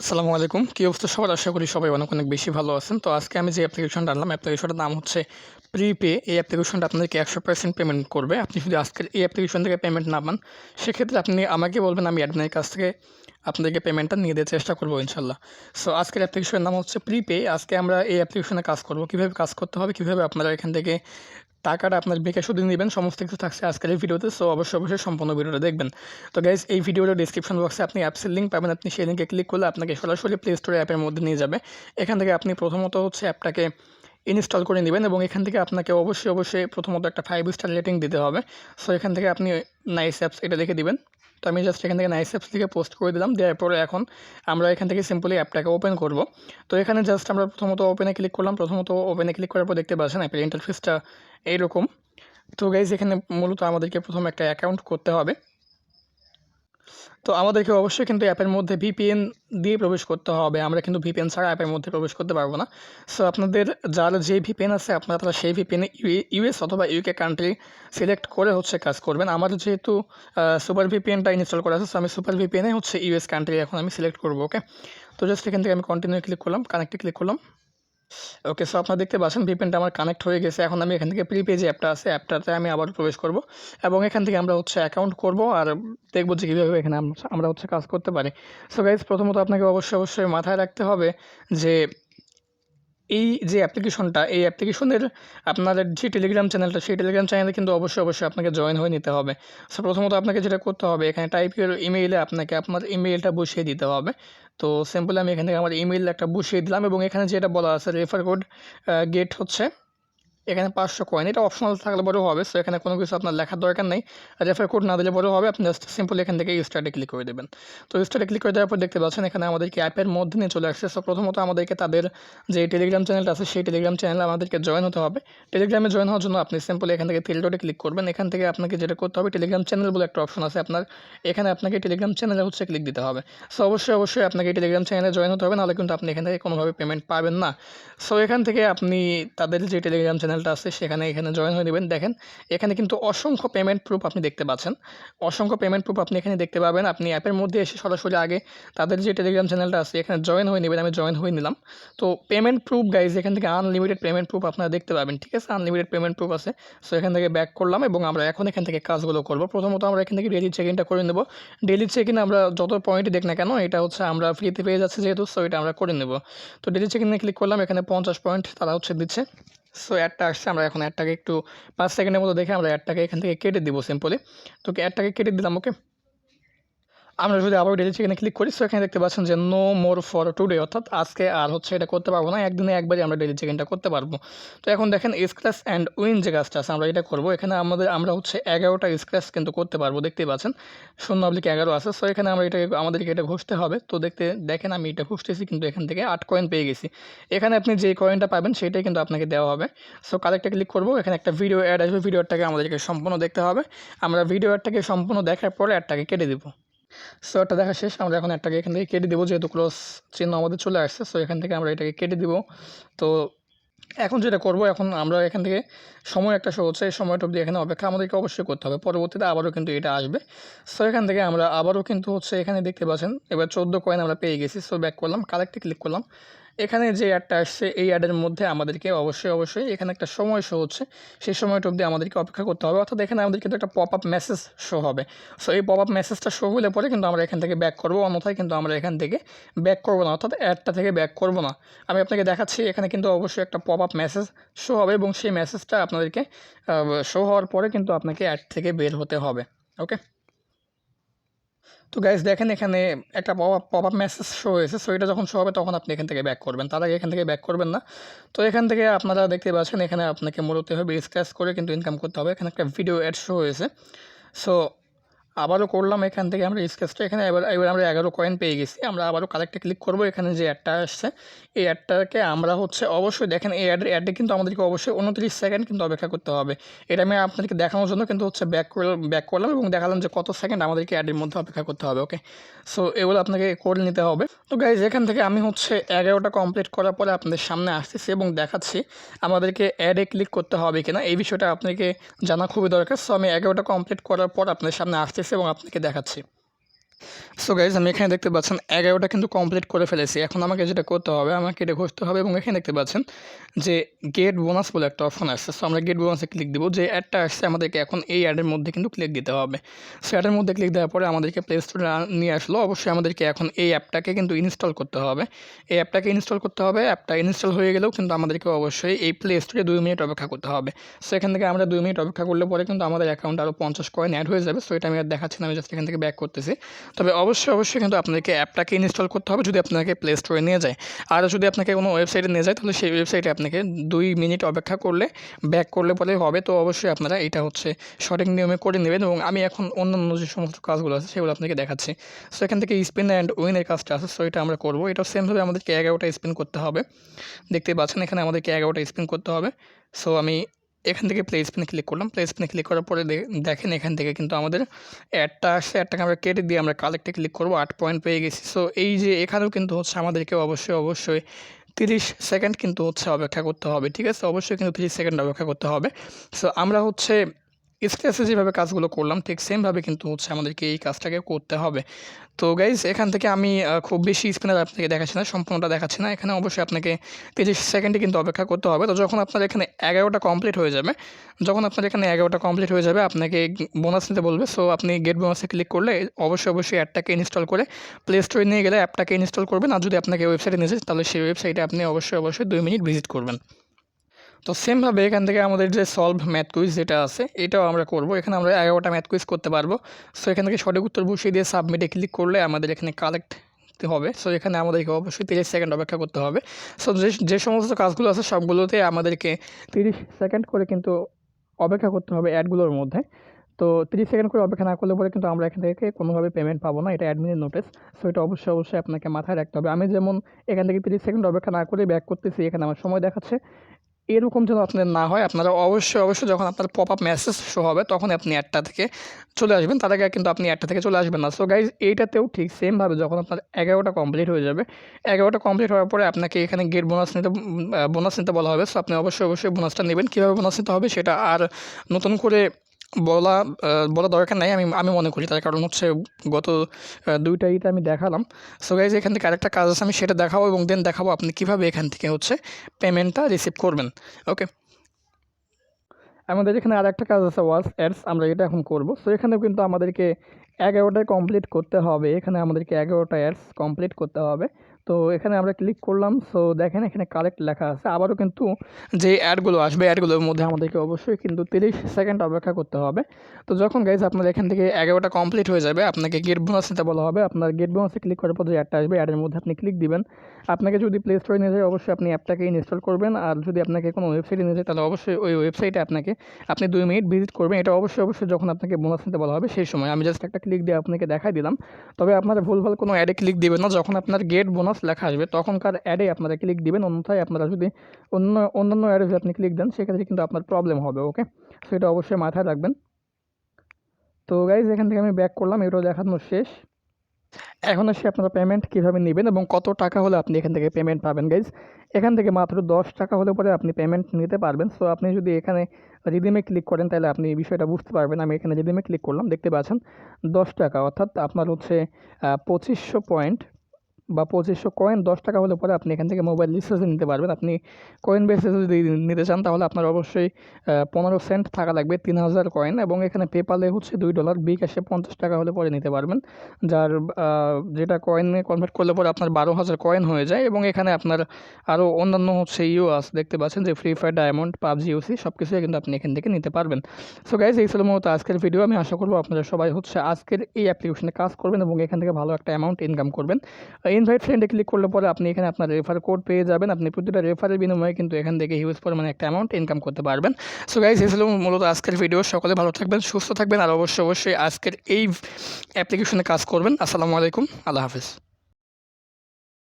আসসালামু আলাইকুম। কী অবস্থা সবার? আশা করি সবাই অনেক অনেক বেশি ভালো আছেন। তো আজকে আমি যে অ্যাপ্লিকেশনটা আনলাম, অ্যাপ্লিকেশনটার নাম হচ্ছে প্রিপে। এই অ্যাপ্লিকেশনটা আপনাদেরকে 100% পেমেন্ট করবে। আপনি যদি আজকের এই অ্যাপ্লিকেশন থেকে পেমেন্ট না পান, সেক্ষেত্রে আপনি আমাকে বলবেন, আমি অ্যাডমিনের কাছ থেকে আপনাদেরকে পেমেন্টটা নিয়ে দেওয়ার চেষ্টা করবো ইনশাল্লাহ। সো আজকের অ্যাপ্লিকেশনের নাম হচ্ছে প্রিপে। আজকে আমরা এই অ্যাপ্লিকেশনে কাজ করব। কীভাবে কাজ করতে হবে, কীভাবে আপনারা এখান থেকে টাকাটা আপনার বিকাশ শুধু নেবেন, সমস্ত কিছু থাকছে আজকের এই ভিডিওতে। সো অবশ্যই সম্পূর্ণ ভিডিওটা দেখবেন। তো গাইজ, এই ভিডিওর ডিসক্রিপশন বক্সে আপনি অ্যাপসের লিঙ্ক পাবেন। আপনি সেই লিঙ্কে ক্লিক করলে আপনাকে সরাসরি প্লে স্টোরে অ্যাপের মধ্যে নিয়ে যাবে। এখান থেকে আপনি প্রথমত হচ্ছে অ্যাপটাকে ইনস্টল করে নেবেন এবং এখান থেকে আপনাকে অবশ্যই প্রথমত একটা 5 স্টার রেটিং দিতে হবে। সো এখান থেকে আপনি নাইস অ্যাপস এটা লিখে দিবেন। তো আমি জাস্ট এখান থেকে নাইস অ্যাপস লিখে পোস্ট করে দিলাম। দেওয়ার পরে এখন আমরা এখান থেকে সিম্পলি অ্যাপটাকে ওপেন করব। তো এখানে জাস্ট আমরা প্রথমত ওপেনে ক্লিক করলাম। প্রথমত ওপেনে ক্লিক করার পর দেখতে পাচ্ছেন অ্যাপের ইন্টারফেসটা এইরকম। তো গাইজ, এখানে মূলত আমাদেরকে প্রথমে একটা অ্যাকাউন্ট করতে হবে। তো আমাদেরকে অবশ্যই কিন্তু অ্যাপের মধ্যে ভিপিএন দিয়ে প্রবেশ করতে হবে। আমরা কিন্তু ভিপিএন ছাড়া অ্যাপের মধ্যে প্রবেশ করতে পারবো না। সো আপনাদের যার যে ভিপিএন আছে, আপনারা তারা সেই ভিপিএনে ইউএস অথবা ইউকে কান্ট্রি সিলেক্ট করে হচ্ছে কাজ করবেন। আমার যেহেতু সুপার ভিপিএনটা ইনস্টল করা আছে, সো আমি সুপার ভিপিএনে হচ্ছে ইউএস কান্ট্রি এখন আমি সিলেক্ট করবো। ওকে, তো জাস্ট এখান থেকে আমি কন্টিনিউ ক্লিক করলাম, কানেক্টে ক্লিক করলাম। ওকে, সো আপনারা দেখতে পাচ্ছেন ভিপিএনটা আমার কানেক্ট হয়ে গেছে। এখন আমি এখান থেকে প্রিপে যে অ্যাপটা আছে, অ্যাপটাতে আমি আবার প্রবেশ করব এবং এখান থেকে আমরা হচ্ছে অ্যাকাউন্ট করব আর দেখব যে কীভাবে এখানে আমরা হচ্ছে কাজ করতে পারি। সো গাইজ, প্রথমত আপনাকে অবশ্যই মাথায় রাখতে হবে যে এই যে অ্যাপ্লিকেশনটা, এই অ্যাপ্লিকেশনের আপনার যে টেলিগ্রাম চ্যানেলটা, সেই টেলিগ্রাম চ্যানেলে কিন্তু অবশ্যই আপনাকে জয়েন হয়ে নিতে হবে। সো প্রথমত আপনাকে যেটা করতে হবে, এখানে টাইপের ইমেইলে আপনাকে আপনার ইমেইলটা বসিয়ে দিতে হবে। তো সিম্পলি আমি এখান থেকে আমার ইমেইল একটা বসিয়ে দিলাম এবং এখানে যেটা বলা আছে রেফার কোড গেট হচ্ছে এখানে 500 কয়েন, এটা অপশনাল থাকলে বড় হবে। সো এখানে কোনো কিছু আপনার লেখার দরকার নেই, রেফার কোড না দিলে বড় হবে। আপনি জাস্ট সিম্পলি এখান থেকে স্টার্টে ক্লিক করে দেবেন। তো স্টার্টে ক্লিক করে দেওয়ার পর দেখতে পাচ্ছেন এখানে আমাদেরকে অ্যাপের মধ্যে নিয়ে চলে আসছে। সো প্রথমত আমাদেরকে তাদের যে টেলিগ্রাম চ্যানেলটা আছে, সেই টেলিগ্রাম চ্যানেলে আমাদেরকে জয়েন হতে হবে। টেলিগ্রামে জয়েন হওয়ার জন্য আপনি সিম্পলি এখান থেকে থ্রি ডটে ক্লিক করবেন। এখান থেকে আপনাকে যেটা করতে হবে, টেলিগ্রাম চ্যানেল বলে একটা অপশন আছে আপনার, এখানে আপনাকে টেলিগ্রাম চ্যানেলে হচ্ছে ক্লিক দিতে হবে। সো অবশ্যই আপনাকে টেলিগ্রাম চ্যানেলে জয়েন হতে হবে, নাহলে কিন্তু আপনি এখান থেকে কোনোভাবে পেমেন্ট পাবেন না। সো এখান থেকে আপনি তাদের যে টেলিগ্রাম চ্যানেলটা আছে এখানে জয়েন হয়ে নেবেন। দেখেন এখানে কিন্তু অসংখ্য পেমেন্ট প্রুফ আপনি দেখতে পাচ্ছেন, অসংখ্য পেমেন্ট প্রুফ আপনি এখানে দেখতে পাবেন। আপনি অ্যাপের মধ্যে এসে সরাসরি আগে তাদের যে টেলিগ্রাম চ্যানেলটা আছে এখানে জয়েন হয়ে নেবেন। আমি জয়েন হয়ে নিলাম। তো পেমেন্ট প্রুফ গাইজ, এখান থেকে আনলিমিটেড পেমেন্ট প্রুফ আপনারা দেখতে পাবেন, ঠিক আছে? আনলিমিটেড পেমেন্ট প্রুফ আছে। সো এখান থেকে ব্যাক করলাম এবং আমরা এখন এখান থেকে কাজগুলো করব। প্রথমত আমরা এখান থেকে ডেইলি চেক ইনটা করে নেব। ডেইলি চেক ইন আমরা যত পয়েন্টই দেখ না কেন, এটা হচ্ছে আমরা ফ্রিতে পেয়ে যাচ্ছি যেহেতু, সো এটা আমরা করে নেব। তো ডেইলি চেক ইনে ক্লিক করলাম, এখানে 50 পয়েন্ট তারা হচ্ছে দিচ্ছে। সো অ্যাডটা আসছে, আমরা এখন অ্যাডটাকে একটু 5 সেকেন্ডের মতো দেখে আমরা অ্যাডটাকে এখান থেকে কেটে দিব সিম্পলি। তো অ্যাডটাকে কেটে দিলাম। ওকে, আমরা যদি আবার ডেলি চেক ইনে ক্লিক করি, সো এখানে দেখতে পাচ্ছেন যে নো মোর ফর টুডে, অর্থাৎ আজকে আর হচ্ছে এটা করতে পারবো না, একদিনে একবারই আমরা ডেলি চেক ইনটা করতে পারবো। তো এখন দেখেন স্ক্র্যাচ অ্যান্ড উইন যে কাজটা আছে আমরা এটা করবো। এখানে আমরা হচ্ছে 11টা স্ক্র্যাচ কিন্তু করতে পারবো, দেখতেই পাচ্ছেন 0/11 আছে। সো এখানে আমাদেরকে এটা ঘষতে হবে। তো দেখেন আমি এটা ঘষতেছি, কিন্তু এখান থেকে 8 কয়েন পেয়ে গেছি। এখানে আপনি যে কয়েনটা পাবেন সেটাই কিন্তু আপনাকে দেওয়া হবে। সো কারেক্টে ক্লিক করবো, এখানে একটা ভিডিও অ্যাড আসবে, ভিডিও অ্যাডটাকে আমাদেরকে সম্পূর্ণ দেখতে হবে। আমরা ভিডিও অ্যাডটাকে সম্পূর্ণ দেখার পরে অ্যাডটাকে কেটে দেবো। সো এটা দেখা শেষ, আমরা এখন একটাকে এখান থেকে কেটে দেবো, যেহেতু ক্রস চিহ্ন আমাদের চলে আসছে। সো এখান থেকে আমরা এটাকে কেটে দিব। তো এখন যেটা করব, এখন আমরা এখান থেকে সময় একটা শো হচ্ছে, এই সময়টা অবধি এখানে অপেক্ষা আমাদেরকে অবশ্যই করতে হবে। পরবর্তীতে আবারও কিন্তু এটা আসবে। সো এখান থেকে আমরা আবারও কিন্তু হচ্ছে এখানে দেখতে পাচ্ছেন এবার 14 কয়েন আমরা পেয়ে গেছি। সো ব্যাক করলাম, কারেক্টে ক্লিক করলাম। এখানে যে অ্যাডটা আসছে এই অ্যাডের মধ্যে আমাদেরকে অবশ্যই এখানে একটা সময় শো হচ্ছে, সেই সময়টা অবধি আমাদেরকে অপেক্ষা করতে হবে। অর্থাৎ এখানে আমাদের কিন্তু একটা পপ আপ মেসেজ শো হবে। সো এই পপ আপ মেসেজটা শো হলে পরে কিন্তু আমরা এখান থেকে ব্যাক করবো, অন্যথায় কিন্তু আমরা এখান থেকে ব্যাক করবো না, অর্থাৎ অ্যাডটা থেকে ব্যাক করবো না। আমি আপনাকে দেখাচ্ছি, এখানে কিন্তু অবশ্যই একটা পপ আপ মেসেজ শো হবে এবং সেই মেসেজটা আপনাদেরকে শো হওয়ার পরে কিন্তু আপনাকে অ্যাড থেকে বের হতে হবে। ওকে, তো গাইজ দেখেন এখানে একটা পপ আপ মেসেজ শো হয়েছে। সো এটা যখন শো হবে তখন আপনি এখান থেকে ব্যাক করবেন, তার আগে এখান থেকে ব্যাক করবেন না। তো এখান থেকে আপনারা দেখতে পাচ্ছেন এখানে আপনাকে মূলত হবে স্ক্র্যাচ করে কিন্তু ইনকাম করতে হবে। এখানে একটা ভিডিও অ্যাড শো হয়েছে। সো আবারও করলাম, এখান থেকে আমরা স্কেচটা এখানে এবার আমরা 11 কয়েন পেয়ে গেছি। আমরা আবারও কারেক্টে ক্লিক করব। এখানে যে অ্যাডটা আসছে এই অ্যাডটাকে আমরা হচ্ছে অবশ্যই দেখেন এই অ্যাডে কিন্তু আমাদেরকে অবশ্যই 29 সেকেন্ড কিন্তু অপেক্ষা করতে হবে। এটা আমি আপনাদেরকে দেখানোর জন্য কিন্তু হচ্ছে ব্যাক করলাম এবং দেখালাম যে কত সেকেন্ড আমাদেরকে অ্যাডের মধ্যে অপেক্ষা করতে হবে। ওকে, সো এগুলো আপনাকে করে নিতে হবে। তো গাইজ এখান থেকে আমি হচ্ছে 11টা কমপ্লিট করার পরে আপনাদের সামনে আসতেছি এবং দেখাচ্ছি আমাদেরকে অ্যাডে ক্লিক করতে হবে কিনা, এই বিষয়টা আপনাকে জানা খুবই দরকার। সো আমি 11টা কমপ্লিট করার পর আপনাদের সামনে আসতেছি এবং আপনাকে দেখাচ্ছি। সো গাইজ আমি এখানে দেখতে পাচ্ছেন 11টা কিন্তু কমপ্লিট করে ফেলেছি। এখন আমাকে যেটা করতে হবে, আমাকে এটা ঘষতে হবে এবং এখানে দেখতে পাচ্ছেন যে গেট বোনাস বলে একটা অপশন আসছে। সো আমরা গেট বোনাসে ক্লিক দেবো। যে অ্যাডটা আসছে আমাদেরকে এখন এই অ্যাডের মধ্যে কিন্তু ক্লিক দিতে হবে। সো অ্যাডের মধ্যে ক্লিক দেওয়ার পরে আমাদেরকে প্লে স্টোরে নিয়ে আসলো। অবশ্যই আমাদেরকে এখন এই অ্যাপটাকে কিন্তু ইনস্টল করতে হবে। এই অ্যাপটাকে ইনস্টল করতে হবে। অ্যাপটা ইনস্টল হয়ে গেলেও কিন্তু আমাদেরকে অবশ্যই এই প্লে স্টোরে 2 মিনিট অপেক্ষা করতে হবে। সো এখান থেকে আমরা 2 মিনিট অপেক্ষা করলে পরে কিন্তু আমাদের অ্যাকাউন্টে আরও 50 কয়েন অ্যাড হয়ে যাবে। সো এটা আমি আর দেখাচ্ছি না, আমি জাস্ট এখান থেকে ব্যাক করতেছি। তবে অবশ্যই কিন্তু আপনাকে অ্যাপটাকে ইনস্টল করতে হবে যদি আপনাকে প্লে স্টোরে নিয়ে যায়। আর যদি আপনাকে কোনো ওয়েবসাইটে নিয়ে যায় তাহলে সেই ওয়েবসাইটে আপনাকে 2 মিনিট অপেক্ষা করলে ব্যাক করলে পরে হবে। তো অবশ্যই আপনারা এটা সঠিক নিয়মে করে নেবেন এবং আমি এখন অন্যান্য যে সমস্ত কাজগুলো আছে সেগুলো আপনাকে দেখাচ্ছি। সো এখান থেকে স্পিন অ্যান্ড উইনের কাজটা আছে, সো এটা আমরা করবো। এটাও সেমভাবে আমাদেরকে 11টা স্পিন করতে হবে। দেখতে পাচ্ছেন এখানে আমাদেরকে 11টা স্পিন করতে হবে। সো আমি এখান থেকে প্লে স্পিনে ক্লিক করলাম। প্লে স্পিনে ক্লিক করার পরে দেখেন এখান থেকে কিন্তু আমাদের অ্যাডটা আসছে। অ্যাডটাকে আমরা কেটে দিয়ে আমরা কালেক্টে ক্লিক করবো। 8 পয়েন্ট পেয়ে গেছি। সো এই যে এখানেও কিন্তু আমাদেরকে অবশ্যই 30 সেকেন্ড কিন্তু অপেক্ষা করতে হবে। ঠিক আছে, অবশ্যই কিন্তু 30 সেকেন্ড অপেক্ষা করতে হবে। সো আমরা স্ক্র্যাচে যেভাবে কাজগুলো করলাম ঠিক সেমভাবে কিন্তু আমাদেরকে এই কাজটাকে করতে হবে। তো গাইজ এখান থেকে আমি খুব বেশি স্পিনার আপনাকে দেখাচ্ছি না, সম্পূর্ণটা দেখাচ্ছি না। এখানে অবশ্যই আপনাকে 30 সেকেন্ডে কিন্তু অপেক্ষা করতে হবে। তো যখন আপনার এখানে 11টা কমপ্লিট হয়ে যাবে, আপনাকে বোনাস নিতে বলবে। সো আপনি গেট বোনাসে ক্লিক করলে অবশ্যই অ্যাপটাকে ইনস্টল করে প্লে স্টোরে নিয়ে গেলে অ্যাপটাকে ইনস্টল করবেন। আর যদি আপনাকে ওয়েবসাইটে নিয়ে যায় তাহলে সেই ওয়েবসাইটে আপনি অবশ্যই 2 মিনিট ভিজিট করবেন। তো সেমভাবে এখান থেকে আমাদের যে সলভ ম্যাথ কুইজ যেটা আছে এটাও আমরা করব। এখানে আমরা 11টা ম্যাথ কুইজ করতে পারবো। সো এখান থেকে সঠিক উত্তর বসিয়ে দিয়ে সাবমিটে ক্লিক করলে আমাদের এখানে কালেক্ট হবে। সো এখানে আমাদেরকে অবশ্যই 30 সেকেন্ড অপেক্ষা করতে হবে। সো যে সমস্ত কাজগুলো আছে সবগুলোতে আমাদেরকে 30 সেকেন্ড করে কিন্তু অপেক্ষা করতে হবে অ্যাডগুলোর মধ্যে। তো 30 সেকেন্ড করে অপেক্ষা না করলে পরে কিন্তু আমরা এখান থেকে কোনোভাবে পেমেন্ট পাবো না, এটা অ্যাডমিনের নোটিস। সো এটা অবশ্যই আপনাকে মাথায় রাখতে হবে। আমি যেমন এখান থেকে 30 সেকেন্ড অপেক্ষা না করে ব্যাক করতেছি, এখানে আমার সময় দেখাচ্ছে। এরকম যেন আপনাদের না হয়, আপনারা অবশ্যই যখন আপনার পপ আপ মেসেজ শো হবে তখন আপনি অ্যাডটা থেকে চলে আসবেন, তার আগে কিন্তু আপনি অ্যাডটা থেকে চলে আসবেন না। সো গাইজ এইটাতেও ঠিক সেমভাবে যখন আপনার 11টা কমপ্লিট হয়ে যাবে, 11টা কমপ্লিট হওয়ার পরে আপনাকে এখানে গেট বোনাস নিতে বলা হবে। সো আপনি অবশ্যই বোনাসটা নেবেন। কীভাবে বোনাস নিতে হবে সেটা আর নতুন করে বলা দরকার নাই আমি মনে করি। তার কারণ গত 2টা ঈদে আমি দেখালাম। সো গাইজ এখান থেকে আরেকটা কাজ আছে, আমি সেটা দেখাবো এবং দেন দেখাবো আপনি কীভাবে এখান থেকে পেমেন্টটা রিসিভ করবেন। ওকে, আমাদের এখানে আরেকটা কাজ আছে ওয়াচ অ্যাডস, আমরা এটা এখন করব। সো এখানেও কিন্তু আমাদেরকে 11টায় কমপ্লিট করতে হবে। এখানে আমাদেরকে 11টা অ্যাডস কমপ্লিট করতে হবে। তো এখানে আমরা ক্লিক করলাম। সো দেখেন এখানে কারেক্ট লেখা আছে। আবারও কিন্তু যে অ্যাডগুলো আসবে অ্যাডগুলোর মধ্যে আমাদেরকে অবশ্যই কিন্তু 30 সেকেন্ড অপেক্ষা করতে হবে। তো যখন গাইজ আপনার এখান থেকে 11টা কমপ্লিট হয়ে যাবে, আপনাকে গেট বোনাস নিতে বলা হবে। আপনার গেট বোনাসে ক্লিক করার পর যে অ্যাডটা আসবে অ্যাডের মধ্যে আপনি ক্লিক দিবেন। আপনাকে যদি প্লে স্টোরে নিয়ে যায় অবশ্যই আপনি অ্যাপটাকে ইনস্টল করবেন। আর যদি আপনাকে কোনো ওয়েবসাইটে নিয়ে যায় তাহলে অবশ্যই ওই ওয়েবসাইটে আপনি 2 মিনিট ভিজিট করবেন। এটা অবশ্যই যখন আপনাকে বোনাস নিতে বলা হবে সেই সময়। আমি জাস্ট একটা ক্লিক দিয়ে আপনাকে দেখাই দিলাম। তবে আপনারা ভুলভাল কোনো অ্যাডে ক্লিক দিবেন না। যখন আপনার গেট বোনাস লেখা আসবে তখনকার অ্যাডে আপনারা ক্লিক দিবেন। অন্যথায় আপনারা যদি অন্যান্য অ্যাডে যদি আপনি ক্লিক দেন সেক্ষেত্রে কিন্তু আপনার প্রবলেম হবে। ওকে, সেটা অবশ্যই মাথায় রাখবেন। তো গাইজ এখান থেকে আমি ব্যাক করলাম, এটাও দেখানো শেষ। এখন আপনারা পেমেন্ট কীভাবে নেবেন এবং কত টাকা হলে আপনি এখান থেকে পেমেন্ট পাবেন। গাইজ এখান থেকে মাত্র 10 টাকা হলে পরে আপনি পেমেন্ট নিতে পারবেন। সো আপনি যদি এখানে রিডিমে ক্লিক করেন তাহলে আপনি এই বিষয়টা বুঝতে পারবেন। আমি এখানে রিডিমে ক্লিক করলাম, দেখতে পাচ্ছেন 10 টাকা, অর্থাৎ আপনার 2500 পয়েন্ট বা 2500 কয়েন 10 টাকা হলে পরে আপনি এখান থেকে মোবাইল রিচার্জে নিতে পারবেন। আপনি কয়েন বেসে যদি নিতে চান তাহলে আপনার অবশ্যই 15 সেন্ট থাকা লাগবে, 3000 কয়েন। এবং এখানে পেপালে $2, বিকাশে 50 টাকা হলে পরে নিতে পারবেন, যার যেটা কয়েনে কনভার্ট করলে পরে আপনার 12,000 কয়েন হয়ে যায়। এবং এখানে আপনার আরও অন্যান্য আছে, দেখতে পাচ্ছেন যে free fire, diamond, PUBG, OC সব কিছুই কিন্তু আপনি এখান থেকে নিতে পারবেন। সো গাইজ এই ছিল মূলত আজকের ভিডিও। আমি আশা করবো আপনারা সবাই আজকের এই অ্যাপ্লিকেশনে কাজ করবেন এবং এখান থেকে ভালো একটা অ্যামাউন্ট ইনকাম করবেন। ইনভাইট ফ্রেন্ডে ক্লিক করলে পরে আপনি এখানে আপনার রেফার কোড পেয়ে যাবেন। আপনি প্রতিটা রেফারের বিনিময়ে কিন্তু এখান থেকে হিউজ পরিমাণে একটা অ্যামাউন্ট ইনকাম করতে পারবেন। সো গাইজ এই ছিল মূলত আজকের ভিডিও। সকলে ভালো থাকবেন, সুস্থ থাকবেন আর অবশ্যই আজকের এই অ্যাপ্লিকেশনে কাজ করবেন। আসসালামু আলাইকুম, আল্লাহ হাফিজ।